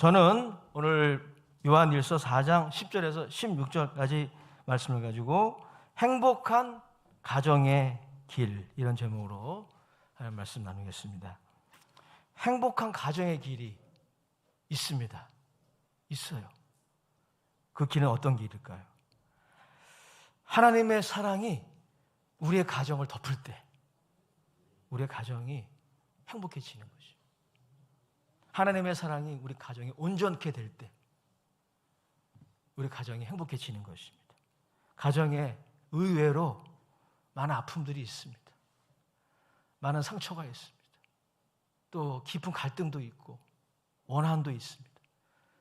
저는 오늘 요한일서 4장 10절에서 16절까지 말씀을 가지고 행복한 가정의 길, 이런 제목으로 말씀 나누겠습니다. 행복한 가정의 길이 있습니다. 있어요. 그 길은 어떤 길일까요? 하나님의 사랑이 우리의 가정을 덮을 때 우리의 가정이 행복해지는 것이죠. 하나님의 사랑이 우리 가정이 온전케 될 때 우리 가정이 행복해지는 것입니다. 가정에 의외로 많은 아픔들이 있습니다. 많은 상처가 있습니다. 또 깊은 갈등도 있고 원한도 있습니다.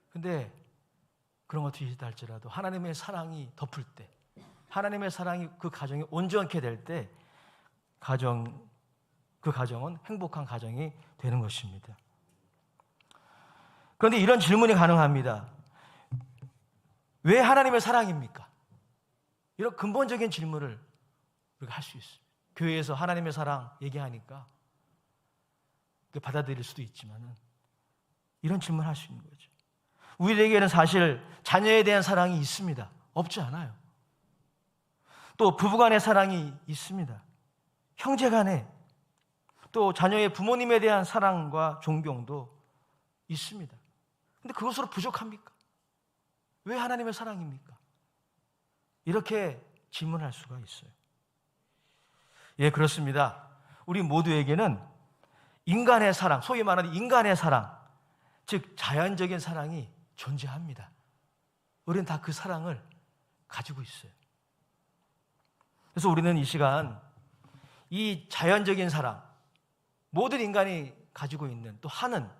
그런데 그런 것들이 있다 할지라도 하나님의 사랑이 덮을 때, 하나님의 사랑이 그 가정이 온전케 될 때 그 가정은 행복한 가정이 되는 것입니다. 그런데 이런 질문이 가능합니다. 왜 하나님의 사랑입니까? 이런 근본적인 질문을 우리가 할 수 있습니다. 교회에서 하나님의 사랑 얘기하니까 받아들일 수도 있지만 이런 질문을 할 수 있는 거죠. 우리에게는 사실 자녀에 대한 사랑이 있습니다. 없지 않아요. 또 부부간의 사랑이 있습니다. 형제간에, 또 자녀의 부모님에 대한 사랑과 존경도 있습니다. 근데 그것으로 부족합니까? 왜 하나님의 사랑입니까? 이렇게 질문할 수가 있어요. 예, 그렇습니다. 우리 모두에게는 인간의 사랑, 소위 말하는 인간의 사랑, 즉 자연적인 사랑이 존재합니다. 우리는 다 그 사랑을 가지고 있어요. 그래서 우리는 이 시간 이 자연적인 사랑, 모든 인간이 가지고 있는 또 하는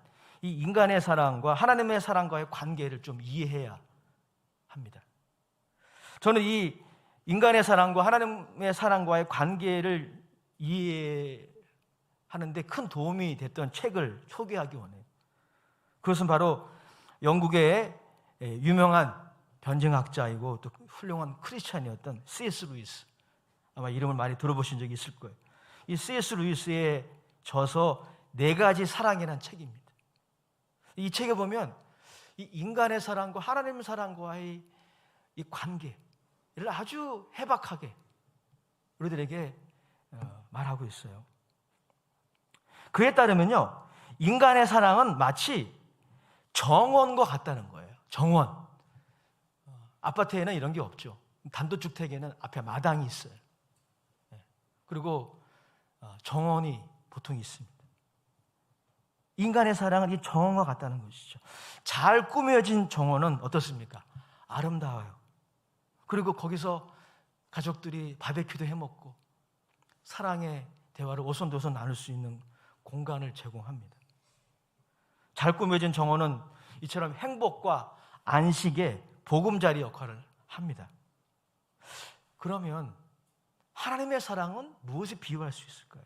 이 인간의 사랑과 하나님의 사랑과의 관계를 좀 이해해야 합니다. 저는 이 인간의 사랑과 하나님의 사랑과의 관계를 이해하는데 큰 도움이 됐던 책을 소개하기 원해요. 그것은 바로 영국의 유명한 변증학자이고 또 훌륭한 크리스찬이었던 C.S. 루이스, 아마 이름을 많이 들어보신 적이 있을 거예요. 이 C.S. 루이스의 저서 4가지 사랑이라는 책입니다. 이 책에 보면 이 인간의 사랑과 하나님의 사랑과의 이 관계를 아주 해박하게 우리들에게 말하고 있어요. 그에 따르면요, 인간의 사랑은 마치 정원과 같다는 거예요. 정원. 아파트에는 이런 게 없죠. 단독주택에는 앞에 마당이 있어요. 그리고 정원이 보통 있습니다. 인간의 사랑은 이 정원과 같다는 것이죠. 잘 꾸며진 정원은 어떻습니까? 아름다워요. 그리고 거기서 가족들이 바베큐도 해먹고 사랑의 대화를 오손도손 나눌 수 있는 공간을 제공합니다. 잘 꾸며진 정원은 이처럼 행복과 안식의 보금자리 역할을 합니다. 그러면 하나님의 사랑은 무엇에 비유할 수 있을까요?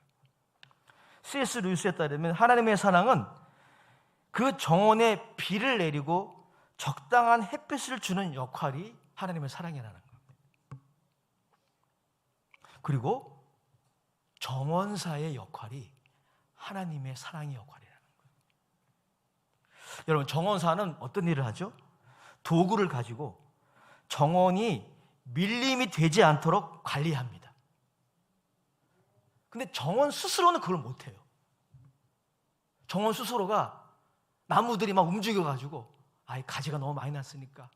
C.S. 루이스에 따르면 하나님의 사랑은 그 정원에 비를 내리고 적당한 햇빛을 주는 역할이 하나님의 사랑이라는 겁니다. 그리고 정원사의 역할이 하나님의 사랑의 역할이라는 거예요. 여러분, 정원사는 어떤 일을 하죠? 도구를 가지고 정원이 밀림이 되지 않도록 관리합니다. 근데 정원 스스로는 그걸 못해요. 정원 스스로가 나무들이 막 움직여가지고 가지가 너무 많이 났으니까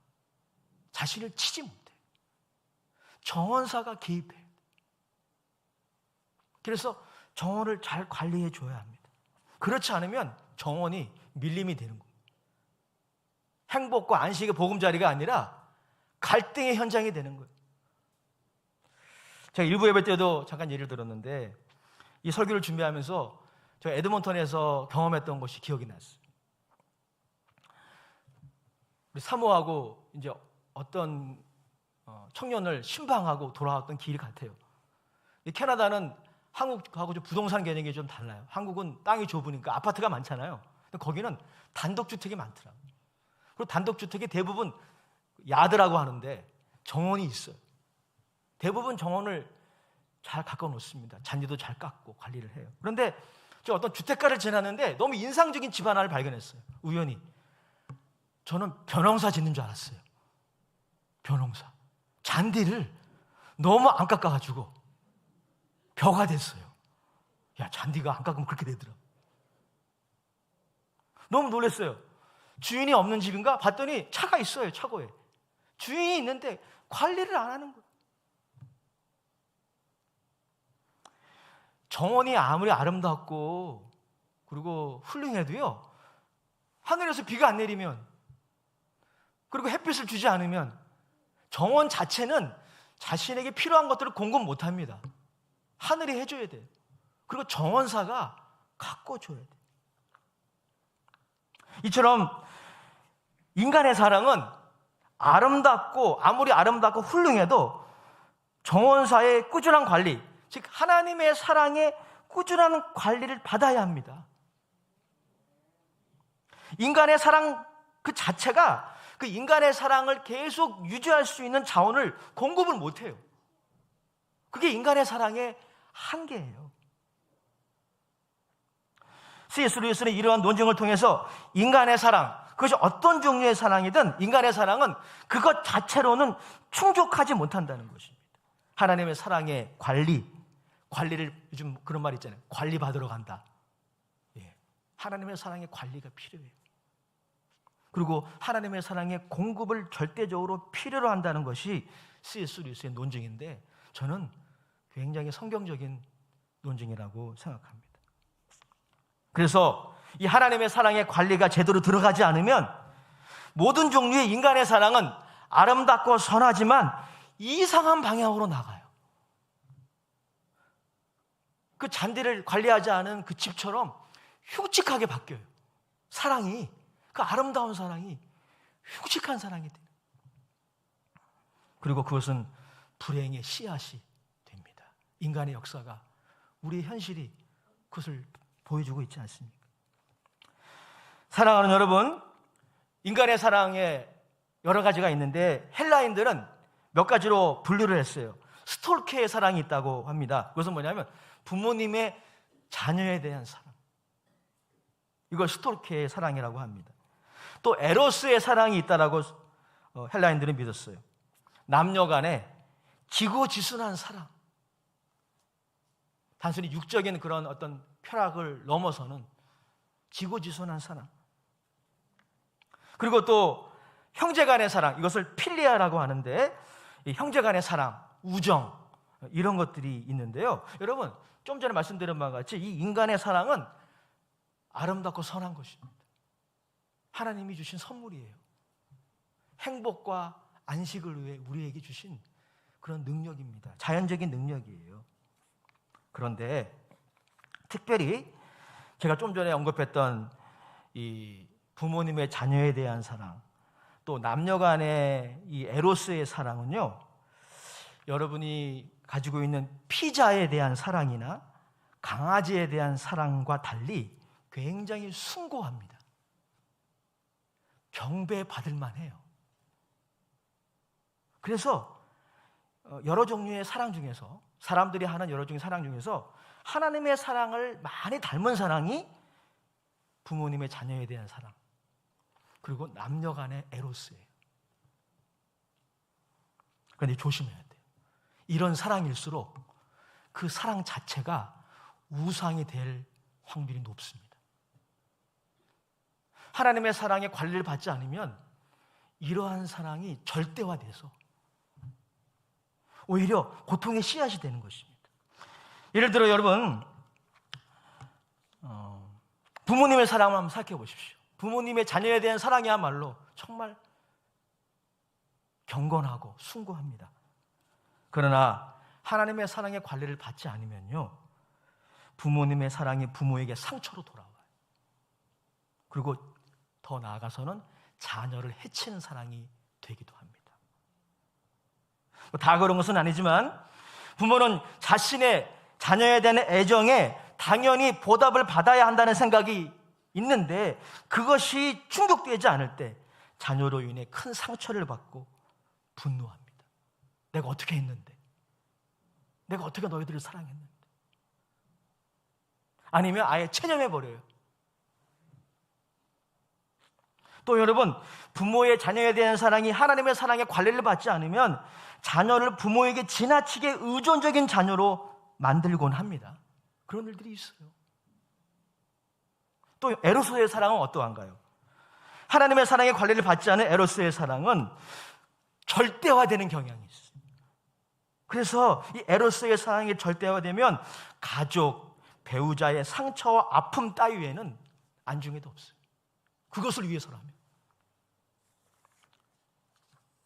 자신을 치지 못해요. 정원사가 개입해요. 그래서 정원을 잘 관리해 줘야 합니다. 그렇지 않으면 정원이 밀림이 되는 겁니다. 행복과 안식의 보금자리가 아니라 갈등의 현장이 되는 거예요. 제가 일부 예배 때도 잠깐 예를 들었는데 이 설교를 준비하면서 제가 에드먼턴에서 경험했던 것이 기억이 났어요. 우리 사모하고 이제 어떤 청년을 신방하고 돌아왔던 길 같아요. 캐나다는 한국하고 좀 부동산 개념이 좀 달라요. 한국은 땅이 좁으니까 아파트가 많잖아요. 근데 거기는 단독주택이 많더라고요. 그리고 단독주택이 대부분 야드라고 하는데 정원이 있어요. 대부분 정원을 잘 가꿔 놓습니다. 잔디도 잘 깎고 관리를 해요. 그런데 저 어떤 주택가를 지나는데 너무 인상적인 집 하나를 발견했어요. 우연히 저는 벼농사 짓는 줄 알았어요. 벼농사. 잔디를 너무 안 깎아가지고 벼가 됐어요. 야, 잔디가 안 깎으면 그렇게 되더라. 너무 놀랐어요. 주인이 없는 집인가? 봤더니 차가 있어요, 차고에. 주인이 있는데 관리를 안 하는 거예요. 정원이 아무리 아름답고 그리고 훌륭해도요, 하늘에서 비가 안 내리면, 그리고 햇빛을 주지 않으면 정원 자체는 자신에게 필요한 것들을 공급 못 합니다. 하늘이 해줘야 돼요. 그리고 정원사가 가꿔줘야 돼요. 이처럼 인간의 사랑은 아름답고 아무리 아름답고 훌륭해도 정원사의 꾸준한 관리, 즉 하나님의 사랑에 꾸준한 관리를 받아야 합니다. 인간의 사랑 그 자체가 그 인간의 사랑을 계속 유지할 수 있는 자원을 공급을 못해요. 그게 인간의 사랑의 한계예요. C.S. 루이스는 이러한 논증을 통해서 인간의 사랑, 그것이 어떤 종류의 사랑이든 인간의 사랑은 그것 자체로는 충족하지 못한다는 것입니다. 하나님의 사랑의 관리를, 요즘 그런 말 있잖아요. 관리 받으러 간다. 예. 하나님의 사랑의 관리가 필요해요. 그리고 하나님의 사랑의 공급을 절대적으로 필요로 한다는 것이 C.S. 루이스의 논증인데, 저는 굉장히 성경적인 논증이라고 생각합니다. 그래서 이 하나님의 사랑의 관리가 제대로 들어가지 않으면 모든 종류의 인간의 사랑은 아름답고 선하지만 이상한 방향으로 나가요. 그 잔디를 관리하지 않은 그 집처럼 흉측하게 바뀌어요. 사랑이, 그 아름다운 사랑이 흉측한 사랑이 돼요. 그리고 그것은 불행의 씨앗이 됩니다. 인간의 역사가, 우리의 현실이 그것을 보여주고 있지 않습니까? 사랑하는 여러분, 인간의 사랑에 여러 가지가 있는데 헬라인들은 몇 가지로 분류를 했어요. 스톨케의 사랑이 있다고 합니다. 그것은 뭐냐면 부모님의 자녀에 대한 사랑, 이걸 스톨케의 사랑이라고 합니다. 또 에로스의 사랑이 있다라고 헬라인들은 믿었어요. 남녀 간의 지고지순한 사랑, 단순히 육적인 그런 어떤 쾌락을 넘어서는 지고지순한 사랑. 그리고 또 형제간의 사랑, 이것을 필리아라고 하는데, 이 형제간의 사랑, 우정, 이런 것들이 있는데요. 여러분, 좀 전에 말씀드린 바와 같이 이 인간의 사랑은 아름답고 선한 것입니다. 하나님이 주신 선물이에요. 행복과 안식을 위해 우리에게 주신 그런 능력입니다. 자연적인 능력이에요. 그런데 특별히 제가 좀 전에 언급했던 이 부모님의 자녀에 대한 사랑, 또 남녀 간의 이 에로스의 사랑은요, 여러분이 가지고 있는 피자에 대한 사랑이나 강아지에 대한 사랑과 달리 굉장히 숭고합니다. 경배받을 만해요. 그래서 여러 종류의 사랑 중에서, 사람들이 하는 여러 종류의 사랑 중에서 하나님의 사랑을 많이 닮은 사랑이 부모님의 자녀에 대한 사랑, 그리고 남녀 간의 에로스예요. 그런데 조심해야 돼요. 이런 사랑일수록 그 사랑 자체가 우상이 될 확률이 높습니다. 하나님의 사랑에 관리를 받지 않으면 이러한 사랑이 절대화돼서 오히려 고통의 씨앗이 되는 것입니다. 예를 들어 여러분, 부모님의 사랑을 한번 생각해 보십시오. 부모님의 자녀에 대한 사랑이야말로 정말 경건하고 숭고합니다. 그러나 하나님의 사랑의 관리를 받지 않으면요, 부모님의 사랑이 부모에게 상처로 돌아와요. 그리고 더 나아가서는 자녀를 해치는 사랑이 되기도 합니다. 다 그런 것은 아니지만 부모는 자신의 자녀에 대한 애정에 당연히 보답을 받아야 한다는 생각이 있는데, 그것이 충족되지 않을 때 자녀로 인해 큰 상처를 받고 분노합니다. 내가 어떻게 했는데, 내가 어떻게 너희들을 사랑했는데. 아니면 아예 체념해버려요. 또 여러분, 부모의 자녀에 대한 사랑이 하나님의 사랑의 관리를 받지 않으면 자녀를 부모에게 지나치게 의존적인 자녀로 만들곤 합니다. 그런 일들이 있어요. 또 에로스의 사랑은 어떠한가요? 하나님의 사랑의 관리를 받지 않은 에로스의 사랑은 절대화되는 경향이 있어요. 그래서 이 에로스의 사랑이 절대화되면 가족, 배우자의 상처와 아픔 따위에는 안중에도 없어요. 그것을 위해서라면.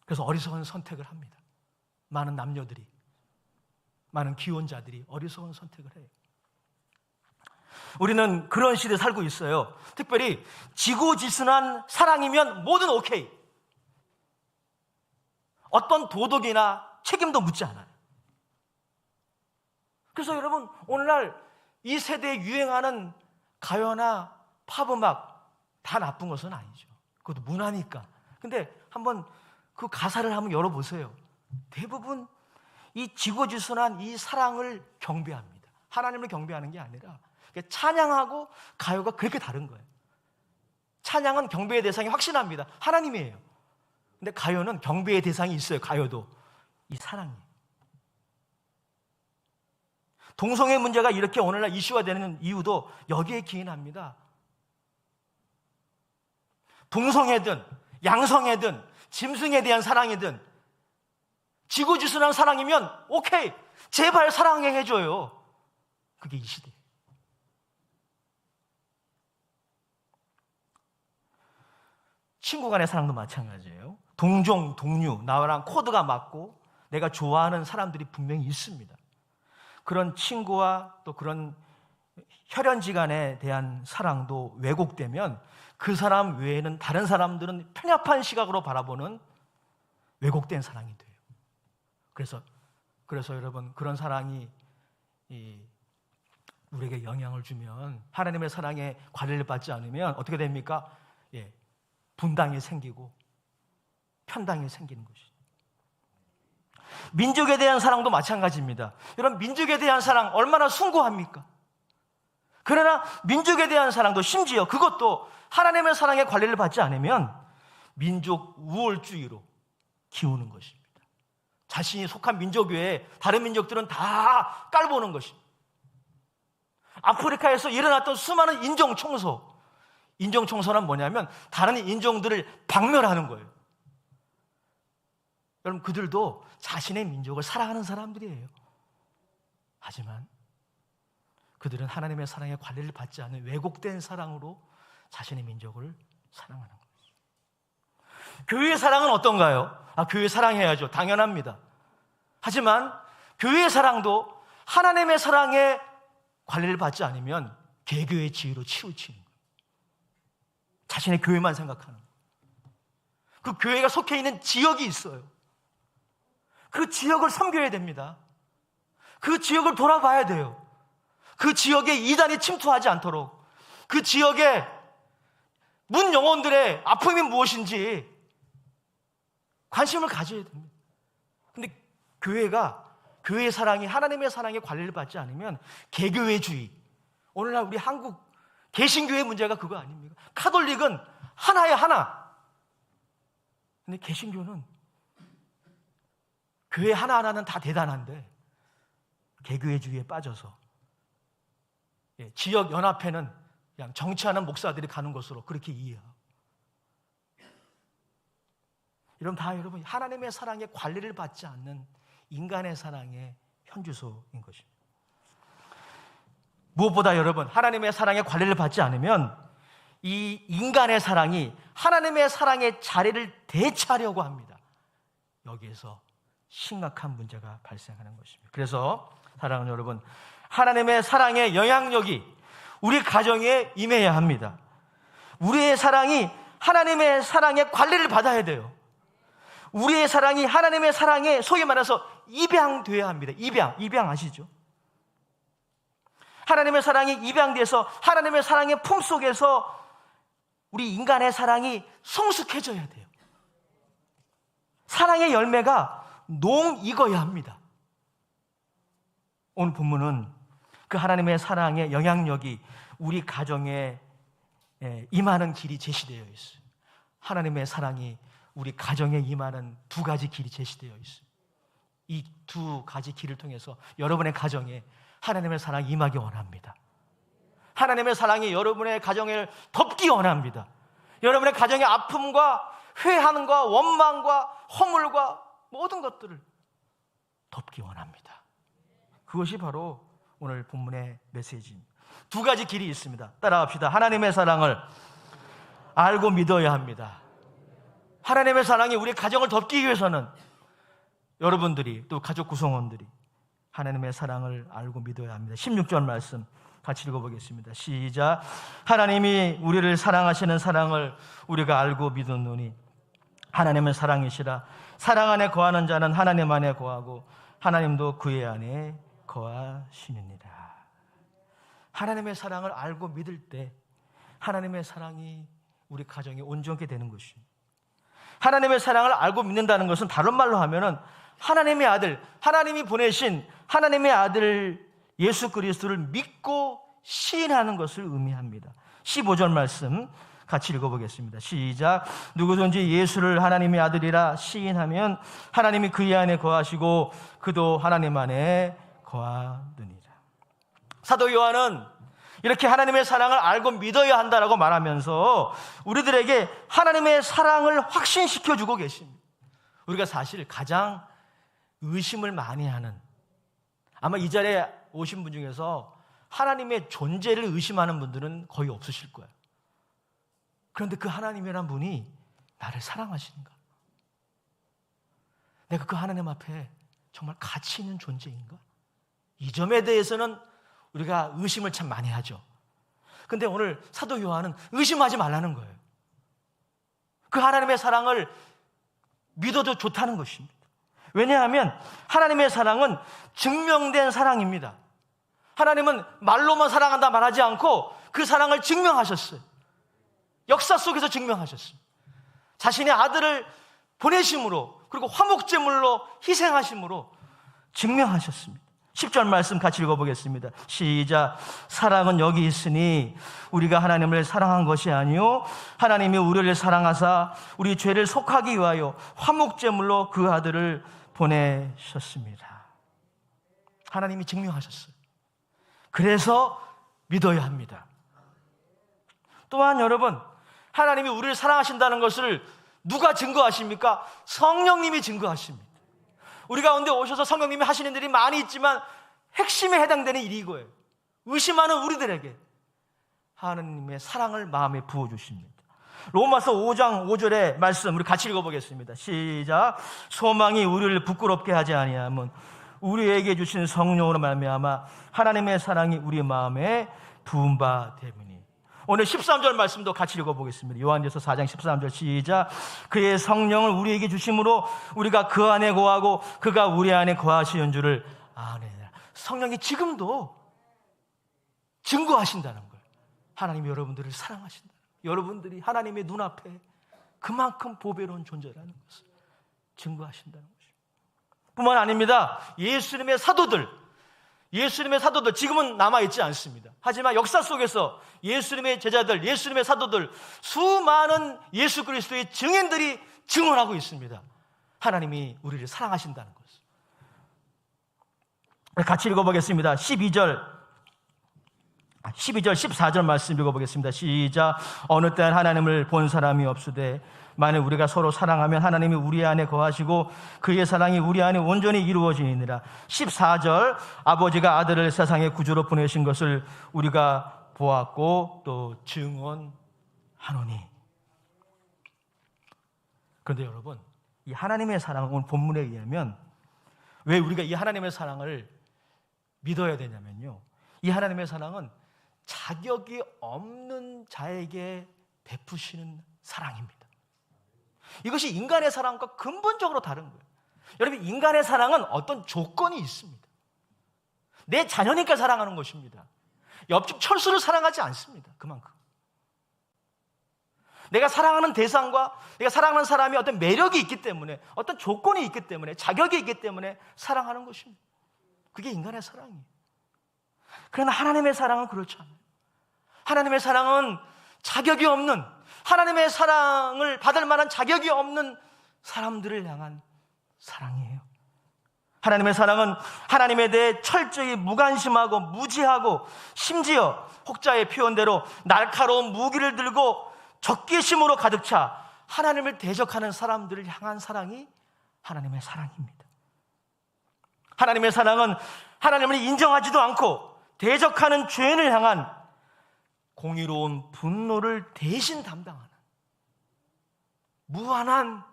그래서 어리석은 선택을 합니다. 많은 남녀들이, 많은 기혼자들이 어리석은 선택을 해요. 우리는 그런 시대에 살고 있어요. 특별히 지고지순한 사랑이면 뭐든 오케이. 어떤 도덕이나 책임도 묻지 않아요. 그래서 여러분, 오늘날 이 세대에 유행하는 가요나 팝음악 다 나쁜 것은 아니죠. 그것도 문화니까. 근데 한번 그 가사를 한번 열어보세요. 대부분 이 지고지순한 이 사랑을 경배합니다. 하나님을 경배하는 게 아니라 찬양하고 가요가 그렇게 다른 거예요. 찬양은 경배의 대상이 확실합니다. 하나님이에요. 근데 가요는 경배의 대상이 있어요. 가요도 이 사랑이에요. 동성애 문제가 이렇게 오늘날 이슈가 되는 이유도 여기에 기인합니다. 동성애든 양성애든 짐승에 대한 사랑이든 지고지순한 사랑이면 오케이, 제발 사랑해 해줘요. 그게 이 시대. 친구 간의 사랑도 마찬가지예요. 동종, 동류, 나랑 코드가 맞고 내가 좋아하는 사람들이 분명히 있습니다. 그런 친구와 또 그런 혈연지간에 대한 사랑도 왜곡되면 그 사람 외에는 다른 사람들은 편협한 시각으로 바라보는 왜곡된 사랑이 돼요. 그래서 여러분, 그런 사랑이 우리에게 영향을 주면, 하나님의 사랑에 관리를 받지 않으면 어떻게 됩니까? 분당이 생기고 편당이 생기는 것이죠. 민족에 대한 사랑도 마찬가지입니다. 여러분, 민족에 대한 사랑 얼마나 숭고합니까? 그러나 민족에 대한 사랑도 심지어 그것도 하나님의 사랑에 관리를 받지 않으면 민족 우월주의로 기우는 것입니다. 자신이 속한 민족 외에 다른 민족들은 다 깔보는 것입니다. 아프리카에서 일어났던 수많은 인종청소는 뭐냐면 다른 인종들을 박멸하는 거예요. 여러분, 그들도 자신의 민족을 사랑하는 사람들이에요. 하지만 그들은 하나님의 사랑에 관리를 받지 않은 왜곡된 사랑으로 자신의 민족을 사랑하는 거죠. 교회의 사랑은 어떤가요? 교회 사랑해야죠. 당연합니다. 하지만 교회의 사랑도 하나님의 사랑에 관리를 받지 않으면 개교의 지위로 치우치는 거예요. 자신의 교회만 생각하는 거예요. 그 교회가 속해 있는 지역이 있어요. 그 지역을 섬겨야 됩니다. 그 지역을 돌아봐야 돼요. 그 지역에 이단이 침투하지 않도록, 그 지역의 문 영혼들의 아픔이 무엇인지 관심을 가져야 됩니다. 근데 교회의 사랑이 하나님의 사랑에 관리를 받지 않으면 개교회주의, 오늘날 우리 한국 개신교의 문제가 그거 아닙니까? 카톨릭은 하나야, 하나. 근데 개신교는 교회 하나하나는 다 대단한데 개교회주의에 빠져서 지역 연합회는 그냥 정치하는 목사들이 가는 것으로 그렇게 이해하고, 이런 다 여러분 하나님의 사랑에 관리를 받지 않는 인간의 사랑의 현주소인 것입니다. 무엇보다 여러분, 하나님의 사랑에 관리를 받지 않으면 이 인간의 사랑이 하나님의 사랑의 자리를 대체하려고 합니다. 여기에서 심각한 문제가 발생하는 것입니다. 그래서 사랑하는 여러분, 하나님의 사랑의 영향력이 우리 가정에 임해야 합니다. 우리의 사랑이 하나님의 사랑의 관리를 받아야 돼요. 우리의 사랑이 하나님의 사랑에 소위 말해서 입양돼야 합니다. 입양 아시죠? 하나님의 사랑이 입양돼서 하나님의 사랑의 품속에서 우리 인간의 사랑이 성숙해져야 돼요. 사랑의 열매가 농익어야 합니다. 오늘 본문은 그 하나님의 사랑의 영향력이 우리 가정에 임하는 길이 제시되어 있어요. 하나님의 사랑이 우리 가정에 임하는 두 가지 길이 제시되어 있습니다. 이 두 가지 길을 통해서 여러분의 가정에 하나님의 사랑이 임하기 원합니다. 하나님의 사랑이 여러분의 가정을 덮기 원합니다. 여러분의 가정의 아픔과 회한과 원망과 허물과 모든 것들을 덮기 원합니다. 그것이 바로 오늘 본문의 메시지입니다. 두 가지 길이 있습니다. 따라합시다. 하나님의 사랑을 알고 믿어야 합니다. 하나님의 사랑이 우리 가정을 덮기 위해서는 여러분들이 또 가족 구성원들이 하나님의 사랑을 알고 믿어야 합니다. 16절 말씀 같이 읽어보겠습니다. 시작. 하나님이 우리를 사랑하시는 사랑을 우리가 알고 믿었노니 하나님은 사랑이시라. 사랑 안에 거하는 자는 하나님 안에 거하고 하나님도 그의 안에 거하시느니라. 하나님의 사랑을 알고 믿을 때 하나님의 사랑이 우리 가정에 온전케 되는 것입니다. 하나님의 사랑을 알고 믿는다는 것은 다른 말로 하면은 하나님의 아들, 하나님이 보내신 하나님의 아들 예수 그리스도를 믿고 시인하는 것을 의미합니다. 15절 말씀 같이 읽어보겠습니다. 시작. 누구든지 예수를 하나님의 아들이라 시인하면 하나님이 그의 안에 거하시고 그도 하나님 안에 거하느니라. 사도 요한은 이렇게 하나님의 사랑을 알고 믿어야 한다라고 말하면서 우리들에게 하나님의 사랑을 확신시켜주고 계십니다. 우리가 사실 가장 의심을 많이 하는, 아마 이 자리에 오신 분 중에서 하나님의 존재를 의심하는 분들은 거의 없으실 거예요. 그런데 그 하나님이란 분이 나를 사랑하시는가? 내가 그 하나님 앞에 정말 가치 있는 존재인가? 이 점에 대해서는 우리가 의심을 참 많이 하죠. 근데 오늘 사도 요한은 의심하지 말라는 거예요. 그 하나님의 사랑을 믿어도 좋다는 것입니다. 왜냐하면 하나님의 사랑은 증명된 사랑입니다. 하나님은 말로만 사랑한다 말하지 않고 그 사랑을 증명하셨어요. 역사 속에서 증명하셨습니다. 자신의 아들을 보내심으로, 그리고 화목제물로 희생하심으로 증명하셨습니다. 10절 말씀 같이 읽어보겠습니다. 시작. 사랑은 여기 있으니 우리가 하나님을 사랑한 것이 아니요 하나님이 우리를 사랑하사 우리 죄를 속하기 위하여 화목제물로 그 아들을 보내셨습니다. 하나님이 증명하셨어요. 그래서 믿어야 합니다. 또한 여러분, 하나님이 우리를 사랑하신다는 것을 누가 증거하십니까? 성령님이 증거하십니다. 우리 가운데 오셔서 성령님이 하시는 일이 많이 있지만 핵심에 해당되는 일이 이거예요. 의심하는 우리들에게 하나님의 사랑을 마음에 부어주십니다. 로마서 5장 5절의 말씀 우리 같이 읽어보겠습니다. 시작. 소망이 우리를 부끄럽게 하지 아니하면 우리에게 주신 성령으로 말미암아 하나님의 사랑이 우리 마음에 부은 바 되느니. 오늘 13절 말씀도 같이 읽어보겠습니다. 요한일서 4장 13절 시작. 그의 성령을 우리에게 주심으로 우리가 그 안에 거하고 그가 우리 안에 거하시는 줄을 아느니라. 성령이 지금도 증거하신다는 거예요. 하나님이 여러분들을 사랑하신다. 여러분들이 하나님의 눈앞에 그만큼 보배로운 존재라는 것을 증거하신다는 것입니다. 뿐만 아닙니다. 예수님의 사도들 지금은 남아있지 않습니다. 하지만 역사 속에서 예수님의 제자들, 예수님의 사도들, 수많은 예수 그리스도의 증인들이 증언하고 있습니다. 하나님이 우리를 사랑하신다는 것을. 같이 읽어보겠습니다. 12절 14절 말씀 읽어보겠습니다. 시작. 어느 때는 하나님을 본 사람이 없으되 만일 우리가 서로 사랑하면 하나님이 우리 안에 거하시고 그의 사랑이 우리 안에 온전히 이루어지니라. 14절 아버지가 아들을 세상의 구주로 보내신 것을 우리가 보았고 또 증언하노니. 그런데 여러분, 이 하나님의 사랑은 오늘 본문에 의하면 왜 우리가 이 하나님의 사랑을 믿어야 되냐면요, 이 하나님의 사랑은 자격이 없는 자에게 베푸시는 사랑입니다. 이것이 인간의 사랑과 근본적으로 다른 거예요. 여러분, 인간의 사랑은 어떤 조건이 있습니다. 내 자녀니까 사랑하는 것입니다. 옆집 철수를 사랑하지 않습니다. 그만큼 내가 사랑하는 대상과 내가 사랑하는 사람이 어떤 매력이 있기 때문에, 어떤 조건이 있기 때문에, 자격이 있기 때문에 사랑하는 것입니다. 그게 인간의 사랑이에요. 그러나 하나님의 사랑은 그렇지 않아요. 하나님의 사랑은 자격이 없는, 하나님의 사랑을 받을 만한 자격이 없는 사람들을 향한 사랑이에요. 하나님의 사랑은 하나님에 대해 철저히 무관심하고 무지하고 심지어 혹자의 표현대로 날카로운 무기를 들고 적개심으로 가득 차 하나님을 대적하는 사람들을 향한 사랑이 하나님의 사랑입니다. 하나님의 사랑은 하나님을 인정하지도 않고 대적하는 죄인을 향한 공의로운 분노를 대신 담당하는 무한한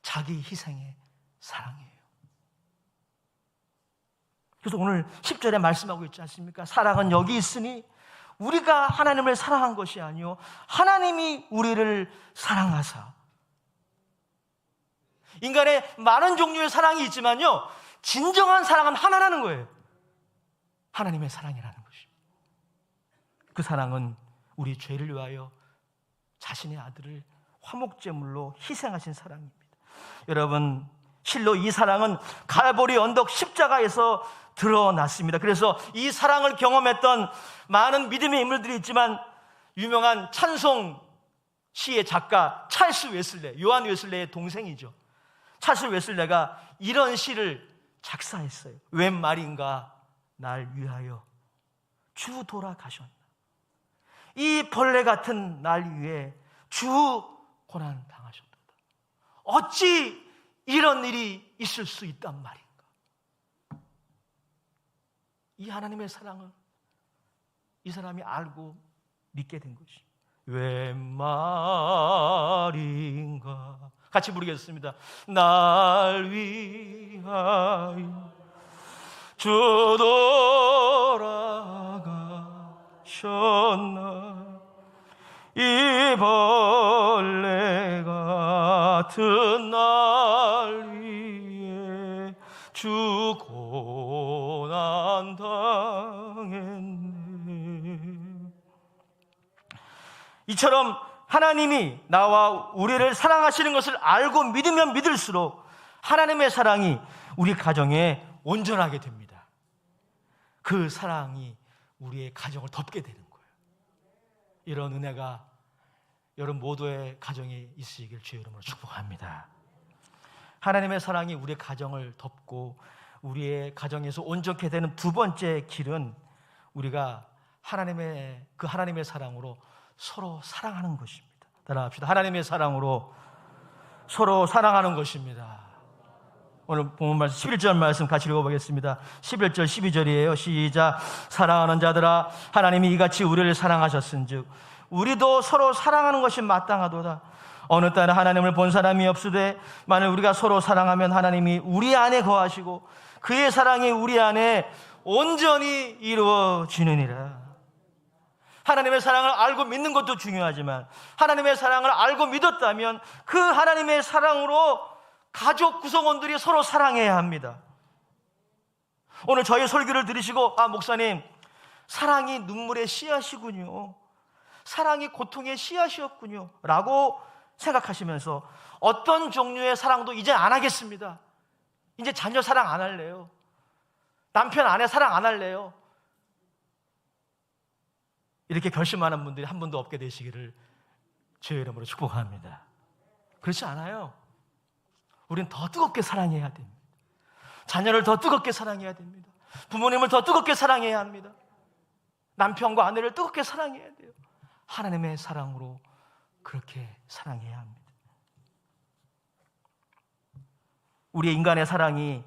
자기 희생의 사랑이에요. 그래서 오늘 10절에 말씀하고 있지 않습니까? 사랑은 여기 있으니 우리가 하나님을 사랑한 것이 아니요 하나님이 우리를 사랑하사. 인간의 많은 종류의 사랑이 있지만요, 진정한 사랑은 하나라는 거예요. 하나님의 사랑이라는 것이. 그 사랑은 우리 죄를 위하여 자신의 아들을 화목제물로 희생하신 사랑입니다. 여러분, 실로 이 사랑은 갈보리 언덕 십자가에서 드러났습니다. 그래서 이 사랑을 경험했던 많은 믿음의 인물들이 있지만 유명한 찬송 시의 작가 찰스 웨슬레, 요한 웨슬레의 동생이죠. 찰스 웨슬레가 이런 시를 작사했어요. 웬 말인가 날 위하여 주 돌아가셨나. 이 벌레 같은 날 위해 주 고난 당하셨도다. 어찌 이런 일이 있을 수 있단 말인가. 이 하나님의 사랑을 이 사람이 알고 믿게 된 것이. 웬 말인가. 같이 부르겠습니다. 날 위하여 주 돌아가셨나. 이 벌레 같은 날 위에 주 고난 당했네. 이처럼 하나님이 나와 우리를 사랑하시는 것을 알고 믿으면 믿을수록 하나님의 사랑이 우리 가정에 온전하게 됩니다. 그 사랑이 우리의 가정을 덮게 되는 거예요. 이런 은혜가 여러분 모두의 가정에 있으시길 주의 이름으로 축복합니다. 하나님의 사랑이 우리의 가정을 덮고 우리의 가정에서 온전케 되는 두 번째 길은 우리가 하나님의 사랑으로 서로 사랑하는 것입니다. 따라합시다. 하나님의 사랑으로 서로 사랑하는 것입니다. 오늘 본문 말씀 11절 말씀 같이 읽어보겠습니다. 11절 12절이에요. 시작. 사랑하는 자들아, 하나님이 이같이 우리를 사랑하셨은즉 우리도 서로 사랑하는 것이 마땅하도다. 어느 때는 하나님을 본 사람이 없으되 만일 우리가 서로 사랑하면 하나님이 우리 안에 거하시고 그의 사랑이 우리 안에 온전히 이루어지느니라. 하나님의 사랑을 알고 믿는 것도 중요하지만 하나님의 사랑을 알고 믿었다면 그 하나님의 사랑으로 가족 구성원들이 서로 사랑해야 합니다. 오늘 저희 설교를 들으시고 목사님, 사랑이 눈물의 씨앗이군요, 사랑이 고통의 씨앗이었군요 라고 생각하시면서 어떤 종류의 사랑도 이제 안 하겠습니다. 이제 자녀 사랑 안 할래요. 남편 아내 사랑 안 할래요. 이렇게 결심하는 분들이 한 분도 없게 되시기를 주의 이름으로 축복합니다. 그렇지 않아요. 우리는 더 뜨겁게 사랑해야 됩니다. 자녀를 더 뜨겁게 사랑해야 됩니다. 부모님을 더 뜨겁게 사랑해야 합니다. 남편과 아내를 뜨겁게 사랑해야 돼요. 하나님의 사랑으로 그렇게 사랑해야 합니다. 우리 인간의 사랑이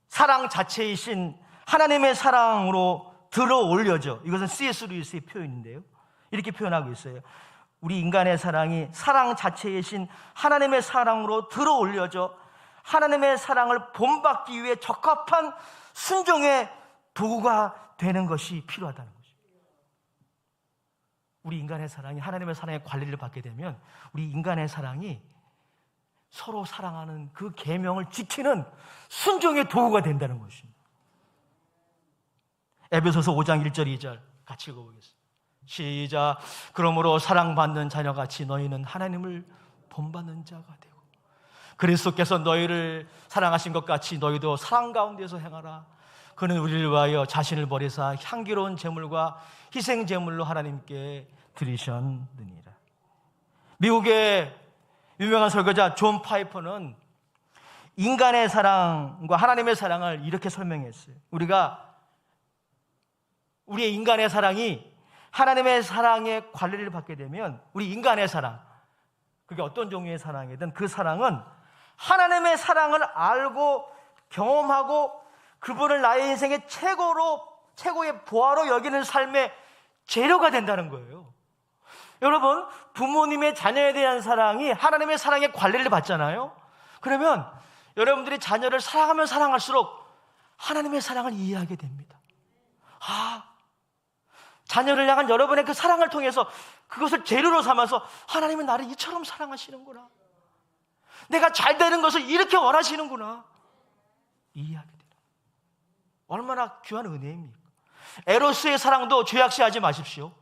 사랑 자체이신 하나님의 사랑으로 들어올려져. 이것은 C.S. 루이스의 표현인데요. 이렇게 표현하고 있어요. 우리 인간의 사랑이 사랑 자체이신 하나님의 사랑으로 들어올려져 하나님의 사랑을 본받기 위해 적합한 순종의 도구가 되는 것이 필요하다는 거죠. 우리 인간의 사랑이 하나님의 사랑의 관리를 받게 되면 우리 인간의 사랑이 서로 사랑하는 그 계명을 지키는 순종의 도구가 된다는 것입니다. 에베소서 5장 1절 2절 같이 읽어보겠습니다. 시작. 그러므로 사랑받는 자녀같이 너희는 하나님을 본받는 자가 되고 그리스도께서 너희를 사랑하신 것 같이 너희도 사랑 가운데서 행하라. 그는 우리를 위하여 자신을 버리사 향기로운 제물과 희생 제물로 하나님께 들으셨느니라. 미국의 유명한 설교자 존 파이퍼는 인간의 사랑과 하나님의 사랑을 이렇게 설명했어요. 우리의 인간의 사랑이 하나님의 사랑의 관리를 받게 되면 우리 인간의 사랑, 그게 어떤 종류의 사랑이든 그 사랑은 하나님의 사랑을 알고 경험하고 그분을 나의 인생의 최고의 보화로 여기는 삶의 재료가 된다는 거예요. 여러분, 부모님의 자녀에 대한 사랑이 하나님의 사랑의 관리를 받잖아요. 그러면 여러분들이 자녀를 사랑하면 사랑할수록 하나님의 사랑을 이해하게 됩니다. 자녀를 향한 여러분의 그 사랑을 통해서 그것을 재료로 삼아서 하나님은 나를 이처럼 사랑하시는구나, 내가 잘 되는 것을 이렇게 원하시는구나 이해하게 돼요. 얼마나 귀한 은혜입니까? 에로스의 사랑도 죄악시하지 마십시오.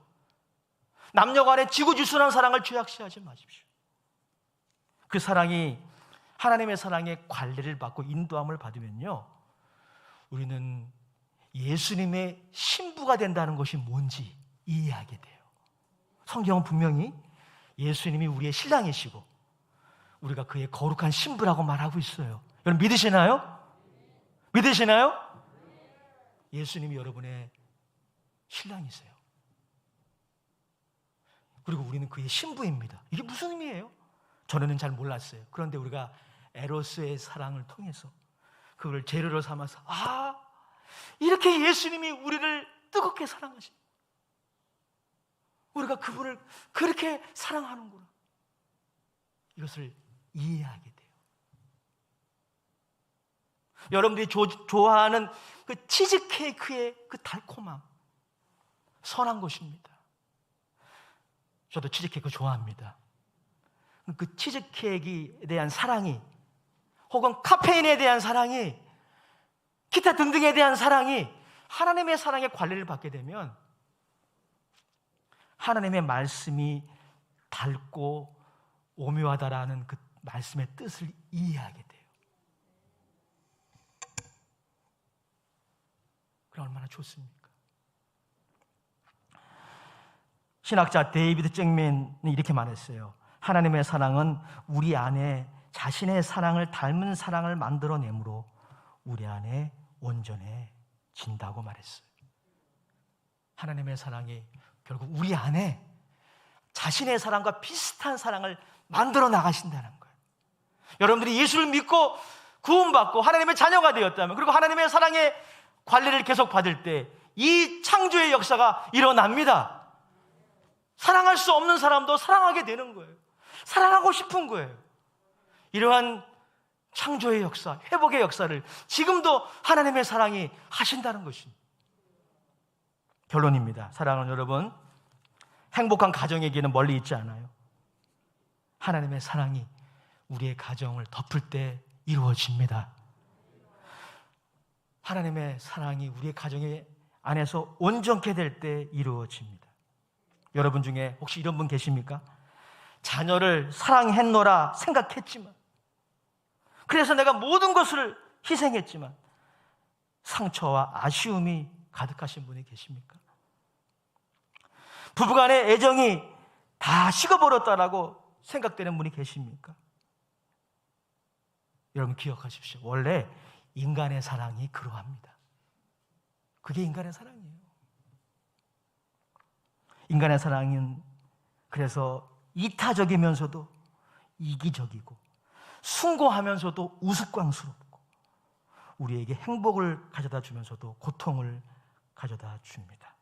남녀 간의 지구지순한 사랑을 죄악시하지 마십시오. 그 사랑이 하나님의 사랑의 관리를 받고 인도함을 받으면요, 우리는 예수님의 신부가 된다는 것이 뭔지 이해하게 돼요. 성경은 분명히 예수님이 우리의 신랑이시고 우리가 그의 거룩한 신부라고 말하고 있어요. 여러분 믿으시나요? 믿으시나요? 예수님이 여러분의 신랑이세요. 그리고 우리는 그의 신부입니다. 이게 무슨 의미예요? 전에는 잘 몰랐어요. 그런데 우리가 에로스의 사랑을 통해서 그걸 재료로 삼아서 이렇게 예수님이 우리를 뜨겁게 사랑하시, 우리가 그분을 그렇게 사랑하는구나, 이것을 이해하게 돼요. 여러분들이 좋아하는 그 치즈케이크의 그 달콤함, 선한 것입니다. 저도 치즈케이크 좋아합니다. 그 치즈케이크에 대한 사랑이, 혹은 카페인에 대한 사랑이, 기타 등등에 대한 사랑이 하나님의 사랑의 관리를 받게 되면 하나님의 말씀이 달고 오묘하다라는 그 말씀의 뜻을 이해하게 돼요. 그럼 얼마나 좋습니까? 신학자 데이비드 잭맨이 이렇게 말했어요. 하나님의 사랑은 우리 안에 자신의 사랑을 닮은 사랑을 만들어내므로 우리 안에 온전해진다고 말했어요. 하나님의 사랑이 결국 우리 안에 자신의 사랑과 비슷한 사랑을 만들어 나가신다는 거예요. 여러분들이 예수를 믿고 구원받고 하나님의 자녀가 되었다면, 그리고 하나님의 사랑의 관리를 계속 받을 때 이 창조의 역사가 일어납니다. 사랑할 수 없는 사람도 사랑하게 되는 거예요. 사랑하고 싶은 거예요. 이러한 창조의 역사, 회복의 역사를 지금도 하나님의 사랑이 하신다는 것입니다. 결론입니다. 사랑하는 여러분, 행복한 가정에게는 멀리 있지 않아요. 하나님의 사랑이 우리의 가정을 덮을 때 이루어집니다. 하나님의 사랑이 우리의 가정 안에서 온전케 될 때 이루어집니다. 여러분 중에 혹시 이런 분 계십니까? 자녀를 사랑했노라 생각했지만, 그래서 내가 모든 것을 희생했지만 상처와 아쉬움이 가득하신 분이 계십니까? 부부간의 애정이 다 식어버렸다라고 생각되는 분이 계십니까? 여러분 기억하십시오. 원래 인간의 사랑이 그러합니다. 그게 인간의 사랑이에요. 인간의 사랑은 그래서 이타적이면서도 이기적이고 숭고하면서도 우스꽝스럽고 우리에게 행복을 가져다 주면서도 고통을 가져다 줍니다.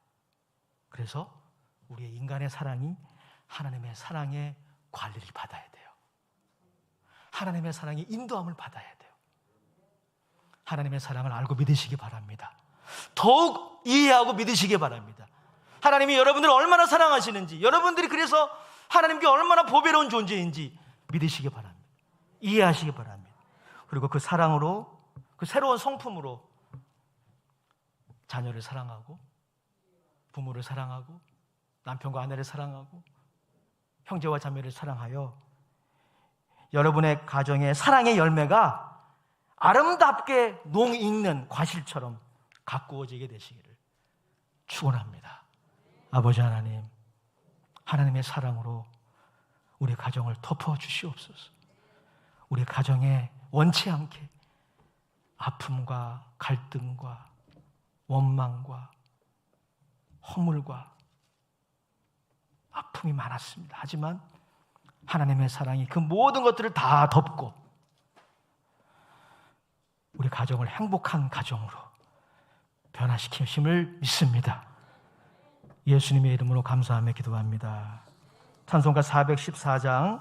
그래서 우리의 인간의 사랑이 하나님의 사랑의 관리를 받아야 돼요. 하나님의 사랑의 인도함을 받아야 돼요. 하나님의 사랑을 알고 믿으시기 바랍니다. 더욱 이해하고 믿으시기 바랍니다. 하나님이 여러분들을 얼마나 사랑하시는지, 여러분들이 그래서 하나님께 얼마나 보배로운 존재인지 믿으시기 바랍니다. 이해하시기 바랍니다. 그리고 그 사랑으로, 그 새로운 성품으로 자녀를 사랑하고 부모를 사랑하고 남편과 아내를 사랑하고 형제와 자매를 사랑하여 여러분의 가정의 사랑의 열매가 아름답게 농익는 과실처럼 가꾸어지게 되시기를 축원합니다. 아버지 하나님, 하나님의 사랑으로 우리 가정을 덮어 주시옵소서. 우리 가정에 원치 않게 아픔과 갈등과 원망과 허물과 아픔이 많았습니다. 하지만 하나님의 사랑이 그 모든 것들을 다 덮고 우리 가정을 행복한 가정으로 변화시키심을 믿습니다. 예수님의 이름으로 감사하며 기도합니다. 찬송가 414장